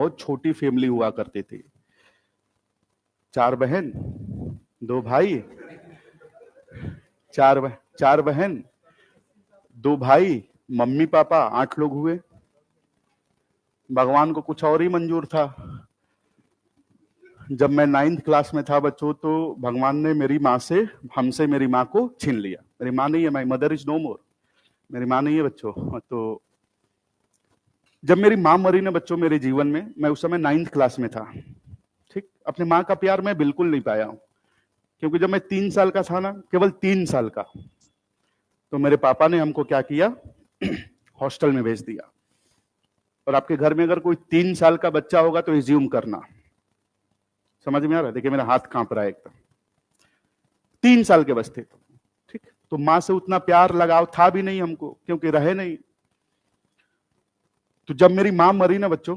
बहुत छोटी फैमिली हुआ करती थी। 4 बहन, 2 भाई, 4 बहन, 2 भाई, मम्मी पापा, 8 लोग हुए। भगवान को कुछ और ही मंजूर था। जब मैं 9th क्लास में था बच्चों, तो भगवान ने मेरी माँ से, हमसे मेरी माँ को छीन लिया। मेरी माँ नहीं है, माई मदर इज नो मोर। मेरी माँ नहीं है बच्चों। तो जब मेरी माँ मरी ना बच्चों मेरे जीवन में, मैं उस समय 9th क्लास में था। ठीक, अपने माँ का प्यार मैं बिल्कुल नहीं पाया हूं, क्योंकि जब मैं 3 साल का था ना, केवल 3 साल का, तो मेरे पापा ने हमको क्या किया, हॉस्टल में भेज दिया। और आपके घर में अगर कोई 3 साल का बच्चा होगा तो एज्यूम करना। समझ में आ रहा है? देखिए मेरा हाथ कांप रहा है एकदम। 3 साल के बस थे तो। ठीक, तो माँ से उतना प्यार लगाव था भी नहीं हमको, क्योंकि रहे नहीं। तो जब मेरी माँ मरी ना बच्चों,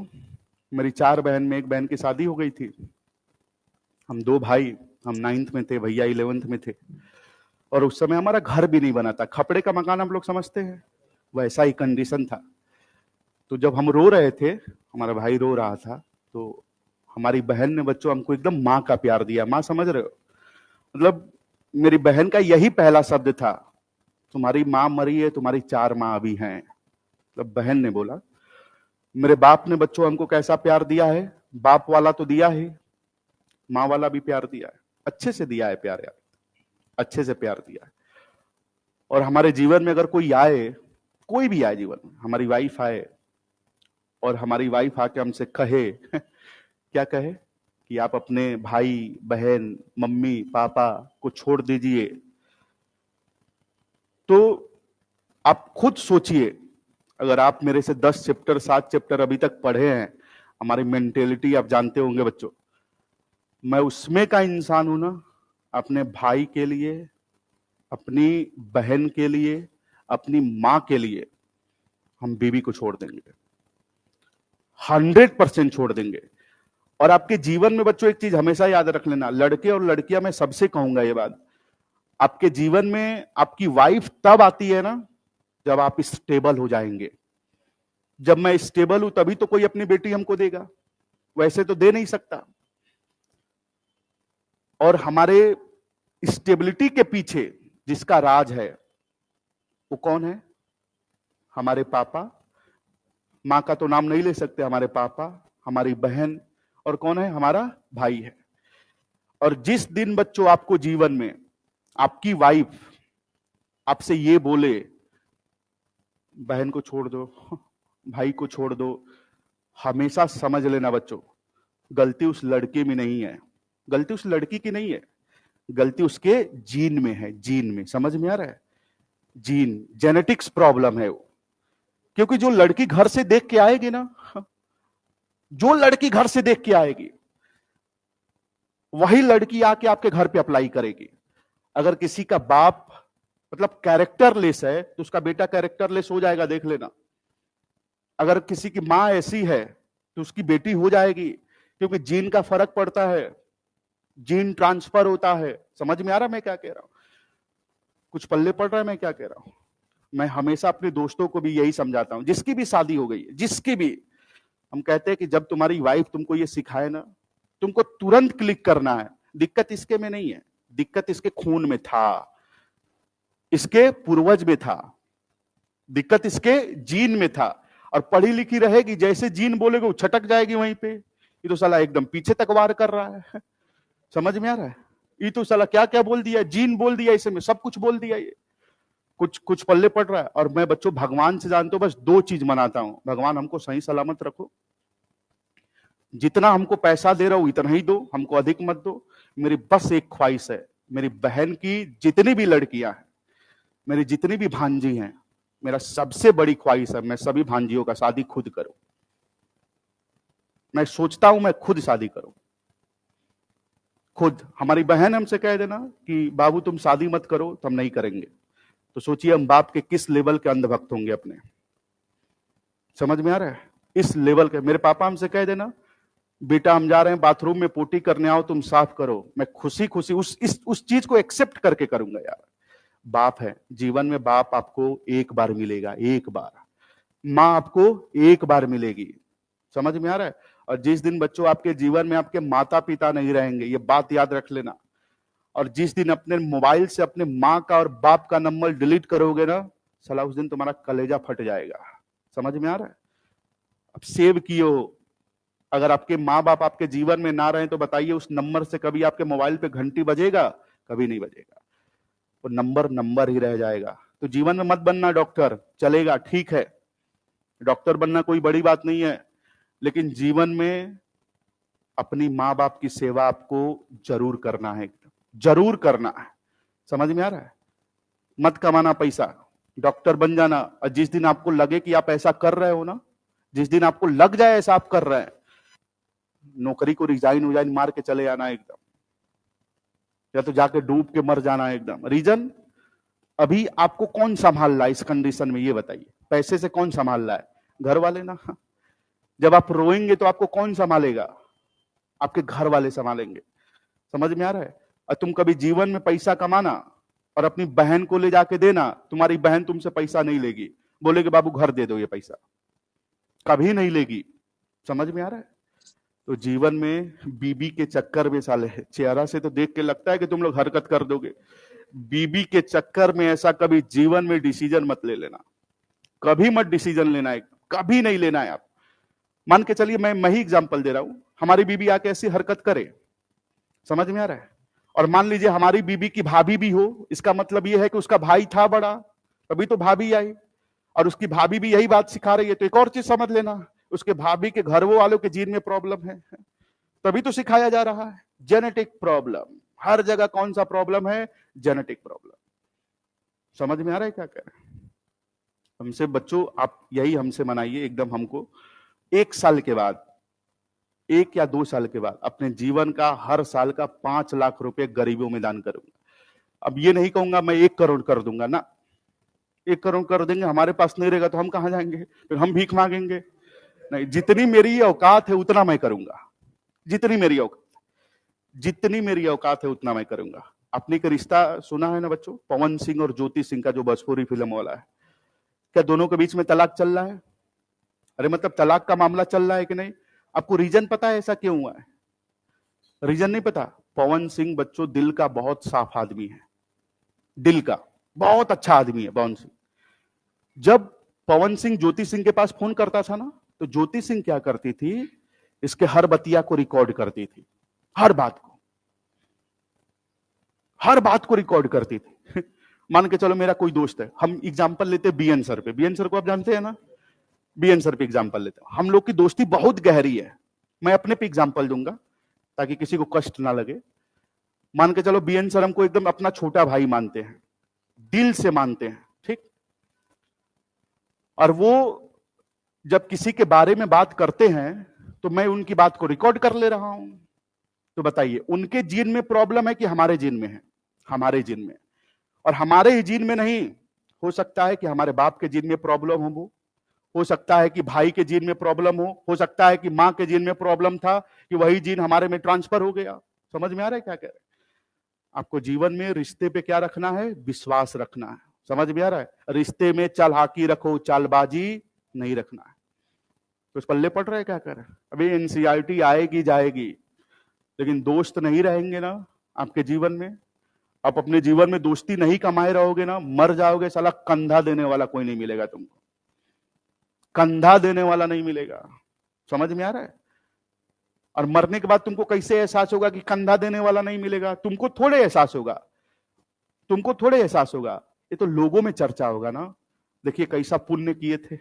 मेरी 4 बहन में एक बहन की शादी हो गई थी। हम 2 भाई, हम 9th में थे, भैया 11th में थे। और उस समय हमारा घर भी नहीं बना था, खपड़े का मकान हम लोग समझते हैं, वैसा ही कंडीशन था। तो जब हम रो रहे थे, हमारा भाई रो रहा था, तो हमारी बहन ने बच्चों हमको एकदम माँ का प्यार दिया। माँ समझ रहे हो? मतलब मेरी बहन का यही पहला शब्द था, तुम्हारी माँ मरी है, तुम्हारी 4 माँ अभी हैं। मतलब बहन ने बोला। मेरे बाप ने बच्चों हमको कैसा प्यार दिया है, बाप वाला तो दिया है, माँ वाला भी प्यार दिया है, अच्छे से दिया है प्यार यार, अच्छे से प्यार दिया है। और हमारे जीवन में अगर कोई आए, कोई भी आए जीवन में, हमारी वाइफ आए, और हमारी वाइफ आके हमसे कहे क्या कहे कि आप अपने भाई बहन मम्मी पापा को छोड़ दीजिए, तो आप खुद सोचिए, अगर आप मेरे से 10 चैप्टर 7 चैप्टर अभी तक पढ़े हैं, हमारी मेंटेलिटी आप जानते होंगे बच्चों। मैं उसमें का इंसान हूं ना, अपने भाई के लिए, अपनी बहन के लिए, अपनी मां के लिए हम बीवी को छोड़ देंगे, 100% छोड़ देंगे। और आपके जीवन में बच्चों एक चीज हमेशा याद रख लेना, लड़के और लड़कियां, मैं सबसे कहूंगा ये बात, आपके जीवन में आपकी वाइफ तब आती है ना जब आप स्टेबल हो जाएंगे। जब मैं स्टेबल हूं तभी तो कोई अपनी बेटी हमको देगा, वैसे तो दे नहीं सकता। और हमारे स्टेबिलिटी के पीछे जिसका राज है वो कौन है? हमारे पापा। मां का तो नाम नहीं ले सकते, हमारे पापा, हमारी बहन, और कौन है? हमारा भाई है। और जिस दिन बच्चों आपको जीवन में आपकी वाइफ आपसे ये बोले बहन को छोड़ दो, भाई को छोड़ दो, हमेशा समझ लेना बच्चों, गलती उस लड़के में नहीं है, गलती उस लड़की की नहीं है, गलती उसके जीन में है, जीन में। समझ में आ रहा है? जीन, जेनेटिक्स प्रॉब्लम है वो। क्योंकि जो लड़की घर से देख के आएगी ना, जो लड़की घर से देख के आएगी वही लड़की आके आपके घर पे अप्लाई करेगी। अगर किसी का बाप मतलब कैरेक्टरलेस है तो उसका बेटा कैरेक्टरलेस हो जाएगा, देख लेना। अगर किसी की मां ऐसी है तो उसकी बेटी हो जाएगी, क्योंकि जीन का फर्क पड़ता है, जीन ट्रांसफर होता है। समझ में आ रहा मैं क्या कह रहा हूं? कुछ पल्ले पड़ रहा है मैं क्या कह रहा हूं? मैं हमेशा अपने दोस्तों को भी यही समझाता हूं, जिसकी भी शादी हो गई है, जिसकी भी, हम कहते हैं कि जब तुम्हारी वाइफ तुमको ये सिखाए ना, तुमको तुरंत क्लिक करना है। दिक्कत इसके में नहीं है, दिक्कत इसके खून में था, इसके पूर्वज में था, दिक्कत इसके जीन में था। और पढ़ी लिखी रहेगी, जैसे जीन बोलेगा वो छटक जाएगी वहीं पे। ये तो साला एकदम पीछे तक वार कर रहा है। समझ में आ रहा है? ये तो साला क्या क्या बोल दिया, जीन बोल दिया, इसमें सब कुछ बोल दिया, ये कुछ कुछ पल्ले पड़ रहा है। और मैं बच्चों भगवान से जानते हो बस 2 चीज मनाता हूं, भगवान हमको सही सलामत रखो, जितना हमको पैसा दे रहा हूं इतना ही दो, हमको अधिक मत दो। मेरी बस एक ख्वाहिश है, मेरी बहन की जितनी भी लड़कियां हैं, मेरी जितनी भी भांजी हैं, मेरा सबसे बड़ी ख्वाहिश है मैं सभी भांजियों का शादी खुद करूं। मैं सोचता हूं मैं खुद शादी करूं, खुद। हमारी बहन हमसे कह देना कि बाबू तुम शादी मत करो तो हम नहीं करेंगे, तो सोचिए हम बाप के किस लेवल के अंधभक्त होंगे अपने। समझ में आ रहा है? इस लेवल के। मेरे पापा हमसे कह देना बेटा हम जा रहे हैं बाथरूम में पोटी करने, आओ तुम साफ करो, मैं खुशी खुशी उस चीज को एक्सेप्ट करके करूंगा यार। बाप है, जीवन में बाप आपको एक बार मिलेगा, एक बार। मां आपको एक बार मिलेगी। समझ में आ रहा है? और जिस दिन बच्चों आपके जीवन में आपके माता पिता नहीं रहेंगे, ये बात याद रख लेना, और जिस दिन अपने मोबाइल से अपने माँ का और बाप का नंबर डिलीट करोगे ना, साला उस दिन तुम्हारा कलेजा फट जाएगा। समझ में आ रहा है? अब सेव किए हो, अगर आपके माँ बाप आपके जीवन में ना रहे तो बताइए उस नंबर से कभी आपके मोबाइल पे घंटी बजेगा? कभी नहीं बजेगा। वो नंबर नंबर ही रह जाएगा। तो जीवन में मत बनना डॉक्टर, चलेगा, ठीक है, डॉक्टर बनना कोई बड़ी बात नहीं है, लेकिन जीवन में अपनी माँ बाप की सेवा आपको जरूर करना है, जरूर करना है। समझ में आ रहा है? मत कमाना पैसा, डॉक्टर बन जाना, और जिस दिन आपको लगे कि आप ऐसा कर रहे हो ना, जिस दिन आपको लग जाए ऐसा आप कर रहे हैं, नौकरी को रिजाइन मार के चले आना एकदम, या तो जाके डूब के मर जाना एकदम। रीजन, अभी आपको कौन संभाल रहा है इस कंडीशन में, ये बताइए। पैसे से कौन संभाल रहा है? घर वाले ना। जब आप रोएंगे तो आपको कौन संभालेगा? आपके घर वाले संभालेंगे। समझ में आ रहा है? और तुम कभी जीवन में पैसा कमाना और अपनी बहन को ले जाके देना, तुम्हारी बहन तुमसे पैसा नहीं लेगी, बोलेगी बाबू घर दे दो, ये पैसा कभी नहीं लेगी। समझ में आ रहा है? तो जीवन में बीबी के चक्कर में, साले चेहरा से तो देख के लगता है कि तुम लोग हरकत कर दोगे, बीबी के चक्कर में ऐसा कभी जीवन में डिसीजन मत ले लेना, कभी मत डिसीजन लेना है, कभी नहीं लेना है। आप मान के चलिए, मैं ही एग्जांपल दे रहा हूं, हमारी बीबी आके ऐसी हरकत करे, समझ में आ रहा है? और मान लीजिए हमारी बीबी की भाभी भी हो, इसका मतलब यह है कि उसका भाई था बड़ा, तभी तो भाभी आई, और उसकी भाभी भी यही बात सिखा रही है, तो एक और चीज समझ लेना, उसके भाभी के घर वालों के जीन में प्रॉब्लम है, तभी तो सिखाया जा रहा है। जेनेटिक प्रॉब्लम, हर जगह कौन सा प्रॉब्लम है? Genetic problem. समझ में आ रहा है क्या कह रहे हैं? हमसे बच्चों आप यही हमसे मनाइए एकदम, हमको 1 साल के बाद, 1 या 2 साल के बाद अपने जीवन का हर साल का 5 लाख रुपए गरीबों में दान करूंगा। अब ये नहीं कहूंगा मैं 1 करोड़ कर दूंगा ना, 1 करोड़ कर देंगे, हमारे पास नहीं रहेगा तो हम कहां जाएंगे? फिर हम भीख मांगेंगे? नहीं, जितनी मेरी औकात है उतना मैं करूंगा, जितनी मेरी औकात, जितनी मेरी औकात है उतना मैं करूंगा। आपने एक रिश्ता सुना है ना बच्चों, पवन सिंह और ज्योति सिंह का, जो भोजपुरी फिल्म वाला है? क्या दोनों के बीच में तलाक चल रहा है? अरे मतलब तलाक का मामला चल रहा है कि नहीं? आपको रीजन पता है ऐसा क्यों हुआ है? रीजन नहीं पता? पवन सिंह बच्चों दिल का बहुत साफ आदमी है, दिल का बहुत अच्छा आदमी है पवन सिंह। जब पवन सिंह ज्योति सिंह के पास फोन करता था ना, तो ज्योति सिंह क्या करती थी, इसके हर बतिया को रिकॉर्ड करती थी, हर बात को, हर बात को रिकॉर्ड करती थी। मान के चलो मेरा कोई दोस्त है, हम एग्जांपल लेते हैं बीएन सर पे, बीएन सर को आप जानते हैं ना, बीएन सर पे एग्जांपल लेते हैं। हम लोग की दोस्ती बहुत गहरी है, मैं अपने पे एग्जांपल दूंगा ताकि किसी को कष्ट ना लगे। मान के चलो बीएन सर हमको एकदम अपना छोटा भाई मानते हैं, दिल से मानते हैं, ठीक? और वो जब किसी के बारे में बात करते हैं तो मैं उनकी बात को रिकॉर्ड कर ले रहा हूं। तो बताइए उनके जीन में प्रॉब्लम है कि हमारे जीन में है? हमारे जीन में। और हमारे ही जीन में नहीं, हो सकता है कि हमारे बाप के जीन में प्रॉब्लम हो सकता है कि भाई के जीन में प्रॉब्लम हो सकता है कि मां के जीन में प्रॉब्लम था, कि वही जीन हमारे में ट्रांसफर हो गया। समझ में आ रहा है क्या कह रहे हैं? आपको जीवन में रिश्ते पे क्या रखना है? विश्वास रखना है। समझ में आ रहा है? रिश्ते में चालाकी रखो, चालबाजी नहीं रखना है। तो इस पल्ले पड़ रहा है क्या कर रहे हैं? अभी एनसीईआरटी आएगी जाएगी, लेकिन दोस्त नहीं रहेंगे ना आपके जीवन में, आप अपने जीवन में दोस्ती नहीं कमाए रहोगे ना, मर जाओगे, साला कंधा देने वाला कोई नहीं मिलेगा तुमको, कंधा देने वाला नहीं मिलेगा। समझ में आ रहा है? और मरने के बाद तुमको कैसे एहसास होगा कि कंधा देने वाला नहीं मिलेगा? तुमको थोड़े एहसास होगा, तुमको थोड़े एहसास होगा, ये तो लोगों में चर्चा होगा ना। देखिए कैसा पुण्य किए थे,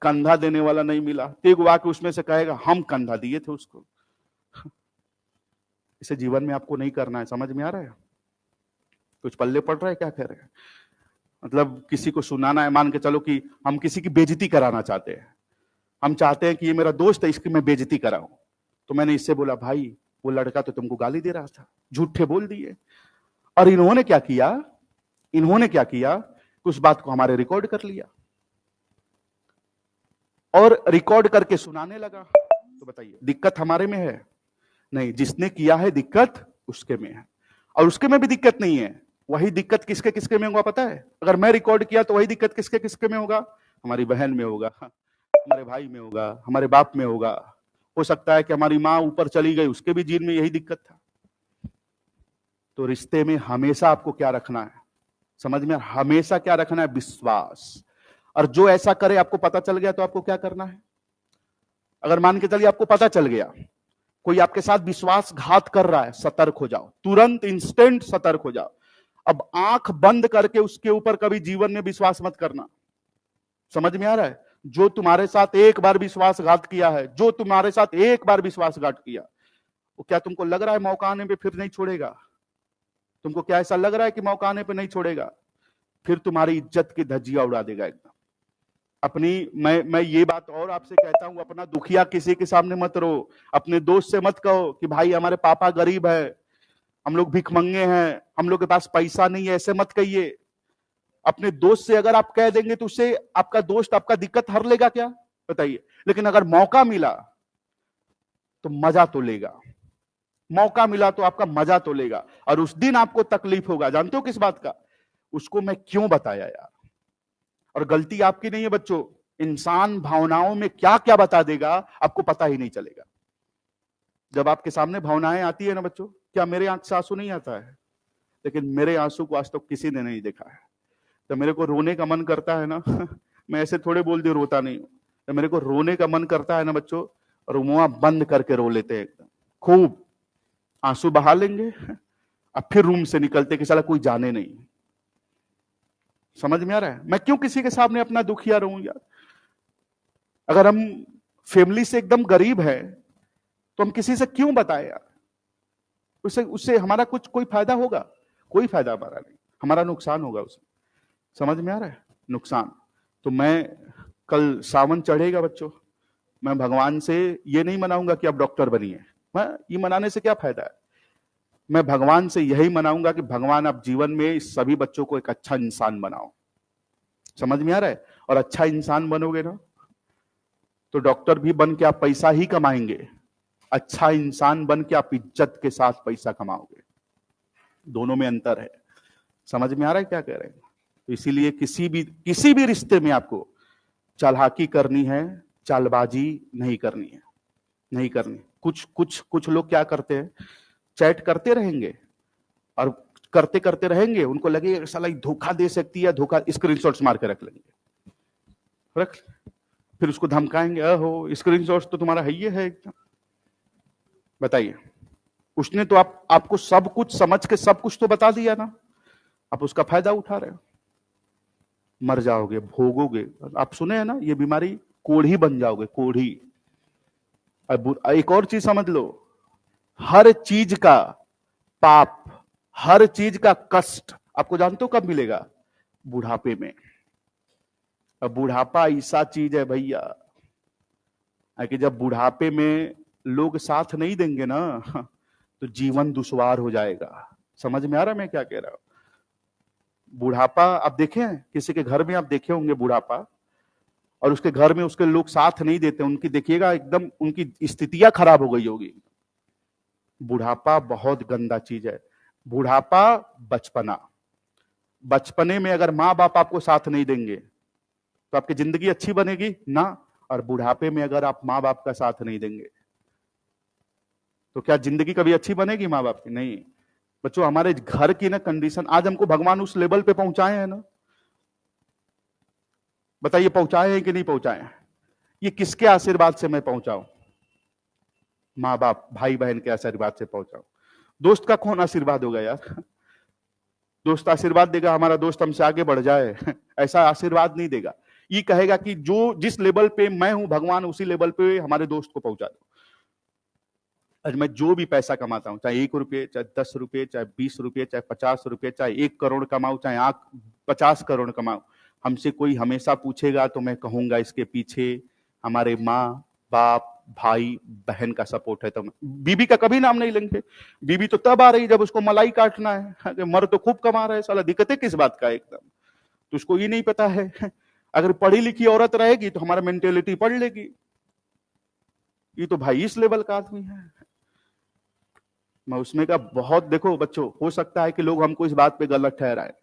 कंधा देने वाला नहीं मिला, तेग वाके उसमें से कहेगा हम कंधा दिए थे उसको। इसे जीवन में आपको नहीं करना है। समझ में आ रहा है? कुछ पल्ले पड़ रहा है क्या कह रहे हैं? मतलब किसी को सुनाना है, मान के चलो कि हम किसी की बेइज्जती कराना चाहते हैं, हम चाहते हैं कि ये मेरा दोस्त है, इसकी मैं बेइज्जती कराऊं। तो मैंने इससे बोला भाई वो लड़का तो तुमको गाली दे रहा था, झूठे बोल दिए। और इन्होंने क्या किया, इन्होंने क्या किया, उस बात को हमारे रिकॉर्ड कर लिया और रिकॉर्ड करके सुनाने लगा। तो बताइए दिक्कत हमारे में है? नहीं, जिसने किया है दिक्कत उसके में है। और उसके में भी दिक्कत नहीं है, वही दिक्कत किसके किसके में होगा पता है? अगर मैं रिकॉर्ड किया तो वही दिक्कत किसके किसके में होगा? हमारी बहन में होगा, हमारे भाई में होगा, हमारे बाप में होगा, हो सकता है कि हमारी माँ ऊपर चली गई, उसके भी जीवन में यही दिक्कत था। तो रिश्ते में हमेशा आपको क्या रखना है, समझ में, हमेशा क्या रखना है, विश्वास। और जो ऐसा करे, आपको पता चल गया तो आपको क्या करना है। अगर मान के चलिए आपको पता चल गया कोई आपके साथ विश्वासघात कर रहा है, सतर्क हो जाओ, तुरंत इंस्टेंट सतर्क हो जाओ। अब आंख बंद करके उसके ऊपर कभी जीवन में विश्वास मत करना। समझ में आ रहा है? जो तुम्हारे साथ एक बार विश्वासघात किया है, जो तुम्हारे साथ एक बार विश्वासघात किया, वो क्या तुमको लग रहा है मौका आने पे फिर नहीं छोड़ेगा? तुमको क्या ऐसा लग रहा है कि मौका आने पे नहीं छोड़ेगा? फिर तुम्हारी इज्जत की धज्जियां उड़ा देगा एकदम। अपनी मैं ये बात और आपसे कहता हूं, अपना दुखिया किसी के सामने मत रो। अपने दोस्त से मत कहो कि भाई हमारे पापा गरीब है, हम लोग भिखमंगे हैं, हम लोग के पास पैसा नहीं है, ऐसे मत कहिए। अपने दोस्त से अगर आप कह देंगे तो उससे आपका दोस्त आपका दिक्कत हर लेगा क्या, बताइए? लेकिन अगर मौका मिला तो मजा तो लेगा, मौका मिला तो आपका मजा तो लेगा। और उस दिन आपको तकलीफ होगा, जानते हो किस बात का? उसको मैं क्यों बताया यार। और गलती आपकी नहीं है बच्चों, इंसान भावनाओं में क्या क्या बता देगा आपको पता ही नहीं चलेगा। जब आपके सामने भावनाएं आती है ना बच्चों, क्या मेरे आंख से आंसू नहीं आता है? लेकिन मेरे आंसू को आज तक किसी ने नहीं देखा है। तो मेरे को रोने का मन करता है ना मैं ऐसे थोड़े बोल दी रोता नहीं हूं। तो मेरे को रोने का मन करता है ना बच्चों, और मुंह बंद करके रो लेते हैं एकदम, खूब आंसू बहा लेंगे, अब फिर रूम से निकलते कि साला कोई जाने नहीं। समझ में आ रहा है? मैं क्यों किसी के सामने अपना दुखिया रहूं यार? अगर हम फैमिली से एकदम गरीब है तो हम किसी से क्यों बताएं यार? उससे उससे हमारा कुछ कोई फायदा होगा? कोई फायदा हमारा नहीं, हमारा नुकसान होगा उसमें। समझ में आ रहा है? नुकसान। तो मैं कल सावन चढ़ेगा बच्चों, मैं भगवान से ये नहीं मनाऊंगा कि आप डॉक्टर बनिए। मैं ये मनाने से क्या फायदा है? मैं भगवान से यही मनाऊंगा कि भगवान आप जीवन में इस सभी बच्चों को एक अच्छा इंसान बनाओ। समझ में आ रहा है? और अच्छा इंसान बनोगे ना तो डॉक्टर भी बन के आप पैसा ही कमाएंगे, अच्छा इंसान बन के आप इज्जत के साथ पैसा कमाओगे। दोनों में अंतर है। समझ में आ रहा है क्या कह रहे हैं? तो इसीलिए किसी भी रिश्ते में आपको चालाकी करनी है, चालबाजी नहीं करनी है, नहीं करनी। कुछ लोग क्या करते हैं, चैट करते रहेंगे और करते करते रहेंगे, उनको लगे साला धोखा दे सकती है, धोखा, स्क्रीनशॉट्स मार के रख लेंगे, रख, फिर उसको धमकाएंगे, अहो स्क्रीनशॉट्स तो तुम्हारा है ही है एकदम। बताइए, उसने तो आपको सब कुछ समझ के सब कुछ तो बता दिया ना, आप उसका फायदा उठा रहे हो। मर जाओगे, भोगोगे। आप सुने हैं ना ये बीमारी, कोढ़ी बन जाओगे, कोढ़ी। अब एक और चीज समझ लो, हर चीज का पाप, हर चीज का कष्ट आपको जानते हो कब मिलेगा? बुढ़ापे में। अब बुढ़ापा ऐसा चीज है भैया कि जब बुढ़ापे में लोग साथ नहीं देंगे ना तो जीवन दुश्वार हो जाएगा। समझ में आ रहा है मैं क्या कह रहा हूं? बुढ़ापा आप देखे हैं किसी के घर में, आप देखे होंगे बुढ़ापा, और उसके घर में उसके लोग साथ नहीं देते, उनकी देखिएगा एकदम उनकी स्थितियां खराब हो गई होगी। बुढ़ापा बहुत गंदा चीज है। बुढ़ापा बचपना, बचपने में अगर माँ बाप आपको साथ नहीं देंगे तो आपकी जिंदगी अच्छी बनेगी ना, और बुढ़ापे में अगर आप माँ बाप का साथ नहीं देंगे तो क्या जिंदगी कभी अच्छी बनेगी माँ बाप की? नहीं। बच्चों, हमारे घर की ना कंडीशन, आज हमको भगवान उस लेवल पे पहुंचाए हैं ना, बताइए पहुंचाए हैं कि नहीं पहुंचाए हैं? ये किसके आशीर्वाद से मैं पहुंचाऊं? माँ बाप भाई बहन के आशीर्वाद से पहुंचाऊं। दोस्त का कौन आशीर्वाद होगा यार? दोस्त आशीर्वाद देगा हमारा दोस्त हमसे आगे बढ़ जाए ऐसा आशीर्वाद नहीं देगा। ये कहेगा कि जो जिस लेवल पे मैं हूं भगवान उसी लेवल पे हमारे दोस्त को पहुंचा दो। आज मैं जो भी पैसा कमाता हूं, चाहे 1 रुपये, चाहे 10 रुपये, चाहे 20 रुपये, चाहे 50 रुपये, चाहे 1 करोड़ कमाऊं, चाहे 50 करोड़ कमाऊं, हमसे कोई हमेशा पूछेगा तो मैं कहूंगा इसके पीछे हमारे माँ बाप भाई बहन का सपोर्ट है। तो बीबी का कभी नाम नहीं लेंगे। बीबी तो तब आ रही जब उसको मलाई काटना है, मर तो खूब कमा रहा है, साला दिक्कत है किस बात का एकदम। तो उसको ये नहीं पता है अगर पढ़ी लिखी औरत रहेगी तो हमारा मेंटेलिटी पढ़ लेगी। ये तो भाई इस लेवल का आदमी है। मैं उसमें का बहुत, देखो बच्चों, हो सकता है कि लोग हमको इस बात पे गलत ठहराए,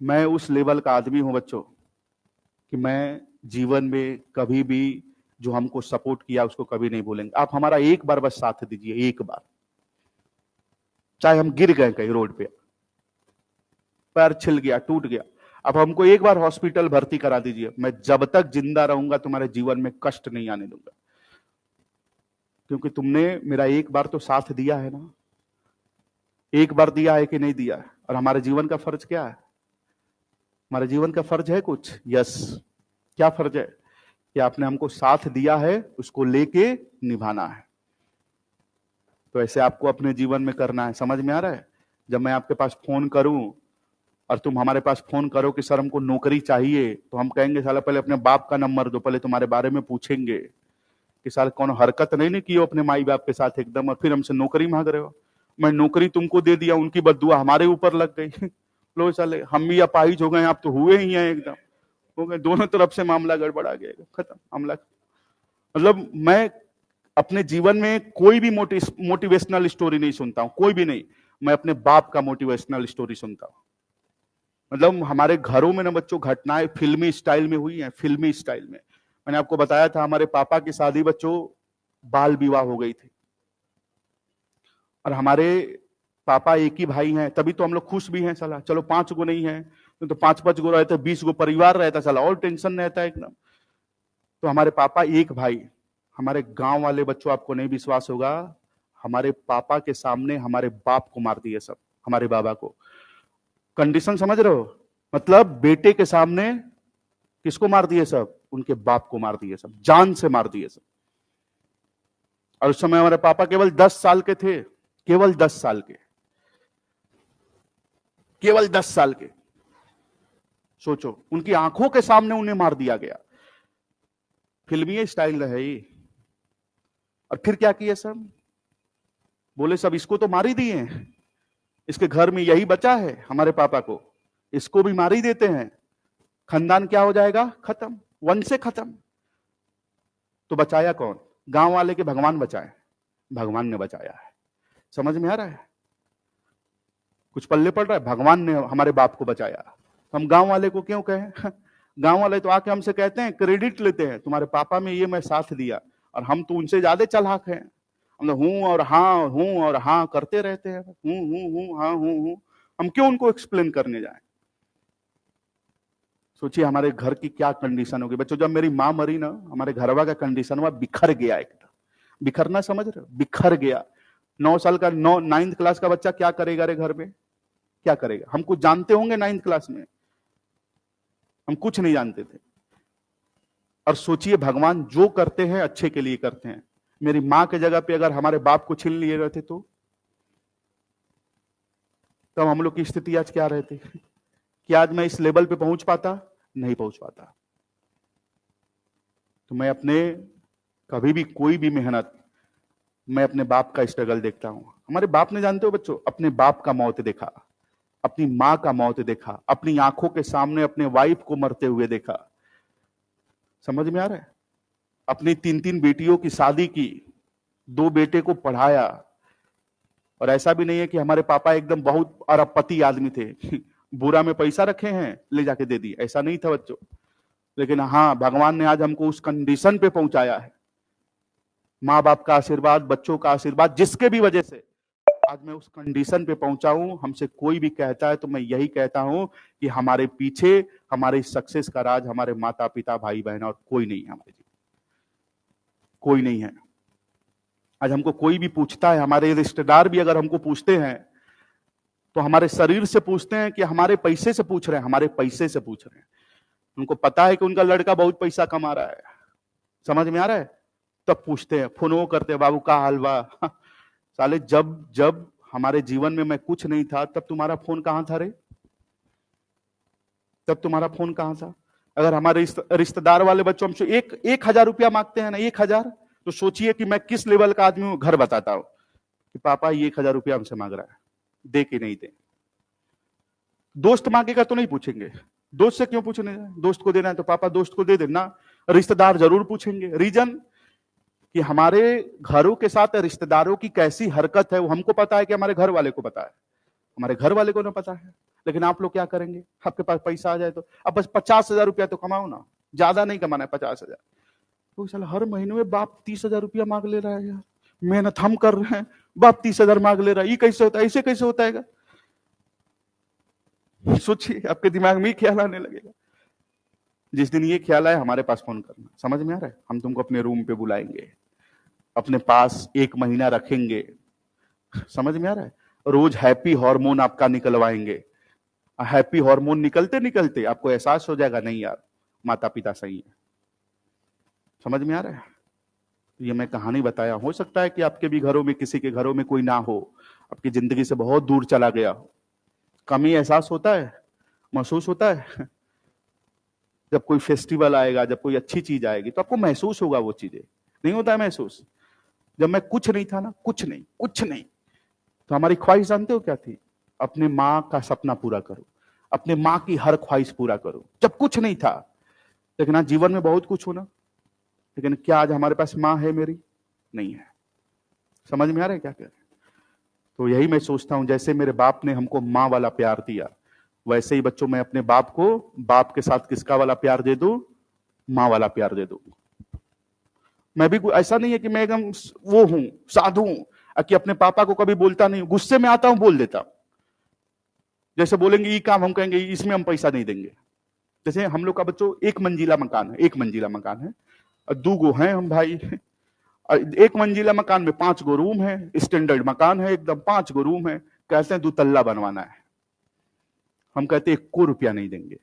मैं उस लेवल का आदमी हूं बच्चों कि मैं जीवन में कभी भी जो हमको सपोर्ट किया उसको कभी नहीं भूलेंगे। आप हमारा एक बार बस साथ दीजिए, एक बार, चाहे हम गिर गए कहीं रोड पे, पैर छिल गया, टूट गया, अब हमको एक बार हॉस्पिटल भर्ती करा दीजिए, मैं जब तक जिंदा रहूंगा तुम्हारे जीवन में कष्ट नहीं आने दूंगा, क्योंकि तुमने मेरा एक बार तो साथ दिया है ना। एक बार दिया है कि नहीं दिया है? और हमारे जीवन का फर्ज क्या है? हमारे जीवन का फर्ज है कुछ? यस। क्या फर्ज है? कि आपने हमको साथ दिया है, उसको लेके निभाना है। तो ऐसे आपको अपने जीवन में करना है। समझ में आ रहा है? जब मैं आपके पास फोन करूं और तुम हमारे पास फोन करो कि सर हमको नौकरी चाहिए, तो हम कहेंगे साला पहले अपने बाप का नंबर दो, पहले तुम्हारे बारे में पूछेंगे कि साल कौन हरकत नहीं की हो अपने माई बाप के साथ एकदम, और फिर हमसे नौकरी मांग रहे हो। मैं नौकरी तुमको दे दिया, उनकी बददुआ हमारे ऊपर लग गई। लो साले, हम भी अपाहिज हो गए, आप तो हुए ही हैं एकदम, हो गए, दोनों तरफ से मामला गड़बड़ा गया, खत्म मामला। मतलब मैं अपने जीवन में कोई भी मोटिवेशनल स्टोरी नहीं सुनता हूं, कोई भी नहीं। मैं अपने बाप का मोटिवेशनल स्टोरी सुनता हूं। मतलब हमारे घरों में ना बच्चों घटनाएं फिल्मी स्टाइल में हुई हैं, फिल्मी स्टाइल में। मैंने आपको बताया था हमारे पापा की शादी बच्चों बाल विवाह हो गई थी, और हमारे पापा एक ही भाई हैं, तभी तो हम लोग खुश भी हैं साला। चलो 5 गो नहीं है तो 5-5 गो रहते, 20 गो परिवार रहता साला, और टेंशन रहता है एकदम। तो हमारे पापा एक भाई, हमारे गांव वाले बच्चों आपको नहीं विश्वास होगा, हमारे पापा के सामने हमारे बाप को मार दिए सब, हमारे बाबा को। कंडीशन समझ रहे हो? मतलब बेटे के सामने किसको मार दिए सब? उनके बाप को मार दिए सब, जान से मार दिए सब। और उस समय हमारे पापा केवल 10 साल के थे, केवल 10 साल के, केवल 10 साल के। सोचो, उनकी आंखों के सामने उन्हें मार दिया गया। फिल्मी स्टाइल है ये। और फिर क्या किया सब? बोले सब इसको तो मार ही दिए, इसके घर में यही बचा है हमारे पापा को, इसको भी मार ही देते हैं, खानदान क्या हो जाएगा? खत्म, वंश से खत्म। तो बचाया कौन? गांव वाले के भगवान बचाए, भगवान ने बचाया है। समझ में आ रहा है? कुछ पल्ले पड़ रहा है? भगवान ने हमारे बाप को बचाया। हम गांव वाले को क्यों कहें? गांव वाले तो आके हमसे कहते हैं, क्रेडिट लेते हैं, तुम्हारे पापा में ये मैं साथ दिया, और हम तो उनसे ज्यादा चालाक हैं। हम हूं और हाँ करते रहते हैं, हूं हाँ हूं। हम क्यों उनको एक्सप्लेन करने जाएं? सोचिए हमारे घर की क्या कंडीशन होगी बच्चों। जब मेरी माँ मरी ना, हमारे घरवा का कंडीशन हुआ बिखर गया एकदम। बिखरना समझ रहे हो? बिखर गया। 9 साल का 9th क्लास का बच्चा क्या करेगा रे घर में? क्या करेगा? हम कुछ जानते होंगे 9th क्लास में? हम कुछ नहीं जानते थे। और सोचिए भगवान जो करते हैं अच्छे के लिए करते हैं। मेरी मां के जगह पे अगर हमारे बाप को छीन लिए रहते तो तब हम लोग की स्थिति आज क्या रहती? क्या आज मैं इस लेवल पे पहुंच पाता? नहीं पहुंच पाता। तो मैं अपने कभी भी कोई भी मेहनत, मैं अपने बाप का स्ट्रगल देखता हूं। हमारे बाप ने, जानते हो बच्चों, अपने बाप का मौत देखा, अपनी मां का मौत देखा, अपनी आंखों के सामने अपने वाइफ को मरते हुए देखा। समझ में आ रहा है? अपनी 3-3 बेटियों की शादी की, 2 बेटे को पढ़ाया। और ऐसा भी नहीं है कि हमारे पापा एकदम बहुत अरबपति आदमी थे, बुरा में पैसा रखे हैं ले जाके दे दी, ऐसा नहीं था बच्चों। लेकिन हाँ, भगवान ने आज हमको उस कंडीशन पे पहुंचाया है। माँ बाप का आशीर्वाद, बच्चों का आशीर्वाद, जिसके भी वजह से आज मैं उस कंडीशन पे पहुंचा हूं। हमसे कोई भी कहता है तो मैं यही कहता हूं कि हमारे पीछे, हमारे सक्सेस का राज हमारे माता पिता, भाई बहन, और कोई नहीं है हमारे जीवन, कोई नहीं है। आज हमको कोई भी पूछता है, हमारे रिश्तेदार भी अगर हमको पूछते हैं तो हमारे शरीर से पूछते हैं कि हमारे पैसे से पूछ रहे हैं, हमारे पैसे से पूछ रहे हैं। उनको पता है कि उनका लड़का बहुत पैसा कमा रहा है। समझ में आ रहा है? तब पूछते हैं, फोन करते हैं, बाबू का हलवा। साले जब जब हमारे जीवन में मैं कुछ नहीं था, तब तुम्हारा फोन कहां था रे? तब तुम्हारा फोन कहां था? अगर हमारे रिश्तेदार वाले बच्चों हमसे 1,000 रुपया मांगते हैं ना, 1,000, तो सोचिए कि मैं किस लेवल का आदमी हूं। घर बताता हूं कि पापा ये 1,000 रुपया हमसे मांग रहा है, दे कि नहीं दे। दोस्त मांगेगा तो नहीं पूछेंगे, दोस्त से क्यों पूछने जाए? दोस्त को देना है तो पापा दोस्त को दे देना। रिश्तेदार जरूर पूछेंगे। रीजन कि हमारे घरों के साथ रिश्तेदारों की कैसी हरकत है वो हमको पता है कि हमारे घर वाले को पता है, हमारे घर वाले को ना पता है। लेकिन आप लोग क्या करेंगे? आपके पास पैसा आ जाए तो अब बस 50,000 रुपया तो कमाओ ना, ज्यादा नहीं कमाना है, 50,000। तो साला हर महीने में बाप 30,000 रुपया मांग ले रहा है यार, मेहनत हम कर रहे हैं, बाप 30,000 मांग ले रहा है, ये कैसे होता है, ऐसे कैसे होता है? सोचिए, आपके दिमाग में ख्याल आने लगेगा। जिस दिन ये ख्याल आए हमारे पास फोन करना। समझ में आ रहा है? हम तुमको अपने रूम पे बुलाएंगे, अपने पास 1 महीना रखेंगे। समझ में आ रहा है? रोज हैप्पी हार्मोन आपका निकलवाएंगे। हैप्पी हार्मोन निकलते निकलते आपको एहसास हो जाएगा, नहीं यार माता पिता सही है। समझ में आ रहा है? ये मैं कहानी बताया, हो सकता है कि आपके भी घरों में, किसी के घरों में कोई ना हो, आपकी जिंदगी से बहुत दूर चला गया हो। कमी एहसास होता है, महसूस होता है। जब कोई फेस्टिवल आएगा, जब कोई अच्छी चीज आएगी तो आपको महसूस होगा वो चीजें। नहीं होता है महसूस? जब मैं कुछ नहीं था ना, कुछ नहीं, कुछ नहीं, तो हमारी ख्वाहिश जानते हो क्या थी? अपने माँ का सपना पूरा करो, अपने माँ की हर ख्वाहिश पूरा करो। जब कुछ नहीं था, लेकिन आज जीवन में बहुत कुछ हो ना, लेकिन क्या आज हमारे पास माँ है मेरी? नहीं है। समझ में आ रहा है क्या कह रहे हैं? तो यही मैं सोचता हूं, जैसे मेरे बाप ने हमको माँ वाला प्यार दिया, वैसे ही बच्चों मैं अपने बाप को बाप के साथ किसका वाला प्यार दे दूं? माँ वाला प्यार दे दूं। मैं भी ऐसा नहीं है कि मैं एकदम वो हूं, साधु हूं कि अपने पापा को कभी बोलता नहीं, गुस्से में आता हूं बोल देता हूं। जैसे बोलेंगे ये काम, हम कहेंगे इसमें हम पैसा नहीं देंगे। जैसे हम लोग का बच्चों 1 मंजिला मकान है, 1 मंजिला मकान है, 2 गो हैं हम भाई। 1 मंजिला मकान में 5 गो रूम है, स्टैंडर्ड मकान है एकदम, 5 गो रूम है। कहते हैं 2 तल्ला बनवाना है, हम कहते हैं 1 रुपया नहीं देंगे।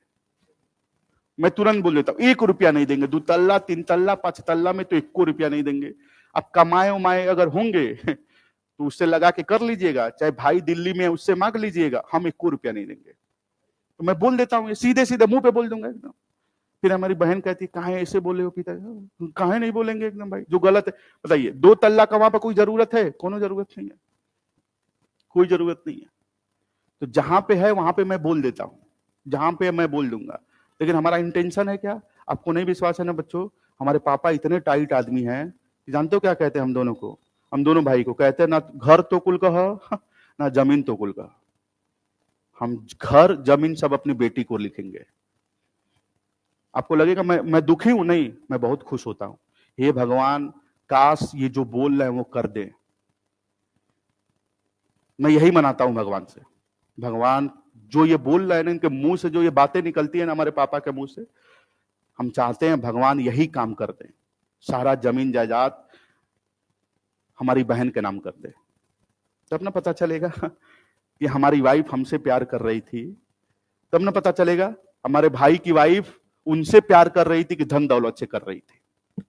मैं तुरंत बोल देता हूं 1 रुपया नहीं देंगे। 2 तल्ला, 3 तल्ला, 5 तल्ला में तो 1 रुपया नहीं देंगे। अब कमाए उमाए अगर होंगे तो उससे लगा के कर लीजिएगा, चाहे भाई दिल्ली में उससे मांग लीजिएगा, हम 1 रुपया नहीं देंगे। तो मैं बोल देता हूँ, सीधे सीधे मुंह पे बोल दूंगा एकदम। फिर हमारी बहन कहती है कहा ऐसे बोले हो पिता? कहा नहीं बोलेंगे एकदम भाई, जो गलत है। बताइए 2 तल्ला का वहां पर कोई जरूरत है? कोनो जरूरत नहीं है, कोई जरूरत नहीं है। तो जहां पे है वहां पे मैं बोल देता हूं, जहां पे मैं बोल दूंगा। लेकिन हमारा इंटेंशन है क्या? आपको नहीं विश्वास है ना बच्चों, हमारे पापा इतने टाइट आदमी हैं कि जानते हो क्या कहते हैं हम दोनों को, हम दोनों भाई को? कहते हैं ना घर तो कुल कह, ना जमीन तो कुल कह। हम घर जमीन सब अपनी बेटी को लिखेंगे। आपको लगेगा मैं दुखी हूं, नहीं, मैं बहुत खुश होता हूं। हे भगवान, काश ये जो बोल रहे हैं वो कर दे। मैं यही मनाता हूं भगवान से, भगवान जो ये बोल रहे हैं ना, इनके मुंह से जो ये बातें निकलती है ना हमारे पापा के मुंह से, हम चाहते हैं भगवान यही काम कर दे, सारा जमीन जायदाद हमारी बहन के नाम कर दे। तब ना पता चलेगा कि हमारी वाइफ हमसे प्यार कर रही थी, तब ना पता चलेगा हमारे भाई की वाइफ उनसे प्यार कर रही थी कि धन दौलत से कर रही थी।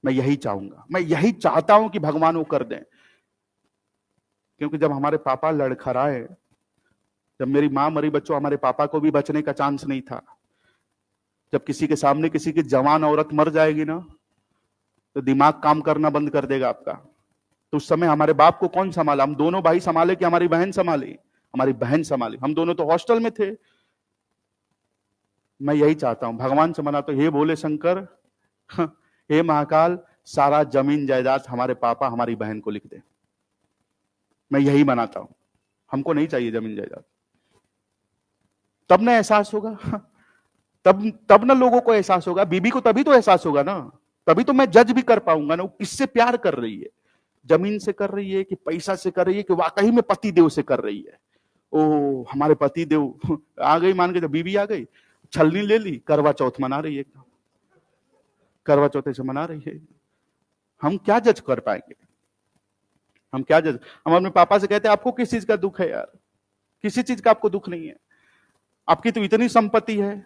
मैं यही चाहूंगा, मैं यही चाहता हूं कि भगवान वो कर दें। क्योंकि जब हमारे पापा लड़खड़ाए, जब मेरी मां मरी बच्चों, हमारे पापा को भी बचने का चांस नहीं था। जब किसी के सामने किसी की जवान औरत मर जाएगी ना, तो दिमाग काम करना बंद कर देगा आपका। तो उस समय हमारे बाप को कौन संभाला? हम दोनों भाई संभाले कि हमारी बहन संभाली? हमारी बहन संभाली। हम दोनों तो हॉस्टल में थे। मैं यही चाहता हूं, भगवान से मना तो हे भोले शंकर, हे महाकाल, सारा जमीन जायदाद हमारे पापा हमारी बहन को लिख दे। मैं यही मनाता हूं, हमको नहीं चाहिए जमीन जायदाद। तब ना एहसास होगा, तब ना लोगों को एहसास होगा, बीबी को तभी तो एहसास होगा ना, तभी तो मैं जज भी कर पाऊंगा ना वो किससे प्यार कर रही है, जमीन से कर रही है कि पैसा से कर रही है कि वाकई में पति देव से कर रही है। ओ हमारे पति देव आ गई, मान के जब बीबी आ गई, छलनी ले ली, करवा चौथ मना रही है, करवा चौथ से मना रही है। हम क्या जज कर पाएंगे? हम क्या जज? हम अपने पापा से कहते हैं आपको किस चीज का दुख है यार? किसी चीज का आपको दुख नहीं है, आपकी तो इतनी संपत्ति है।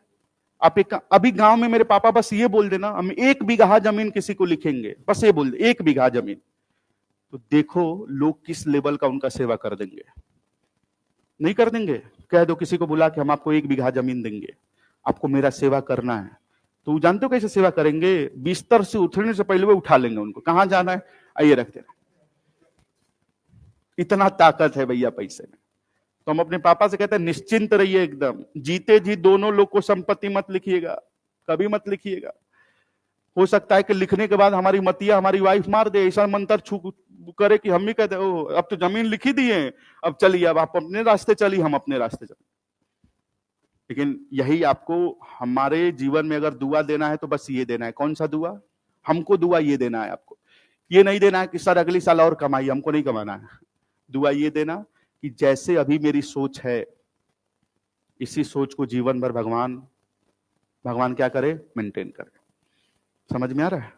आप एक अभी गांव में मेरे पापा बस ये बोल देना हम 1 बीघा जमीन किसी को लिखेंगे, बस ये बोल दे 1 बीघा जमीन, तो देखो लोग किस लेवल का उनका सेवा कर देंगे। नहीं कर देंगे? कह दो किसी को बुला के हम आपको 1 बीघा जमीन देंगे, आपको मेरा सेवा करना है, तो जानते हो कैसे सेवा करेंगे? बिस्तर से उठने से पहले वो उठा लेंगे उनको, कहां जाना है आइए रख देना। इतना ताकत है भैया पैसे में। तो हम अपने पापा से कहते हैं निश्चिंत रहिए एकदम, जीते जी दोनों लोग को संपत्ति मत लिखिएगा, कभी मत लिखिएगा। हो सकता है कि लिखने के बाद हमारी मतिया हमारी वाइफ मार दे, ऐसा मंत्र छू करे कि हम भी कहते ओ अब तो जमीन लिखी दी है, अब चलिए, अब आप अपने रास्ते चलिए, हम अपने रास्ते चलिए। लेकिन यही आपको हमारे जीवन में अगर दुआ देना है तो बस ये देना है। कौन सा दुआ? हमको दुआ ये देना है आपको, ये नहीं देना है कि सर अगली साल और कमाइए, हमको नहीं कमाना है। दुआ ये देना कि जैसे अभी मेरी सोच है, इसी सोच को जीवन भर भगवान क्या करे, मेंटेन करे। समझ में आ रहा है?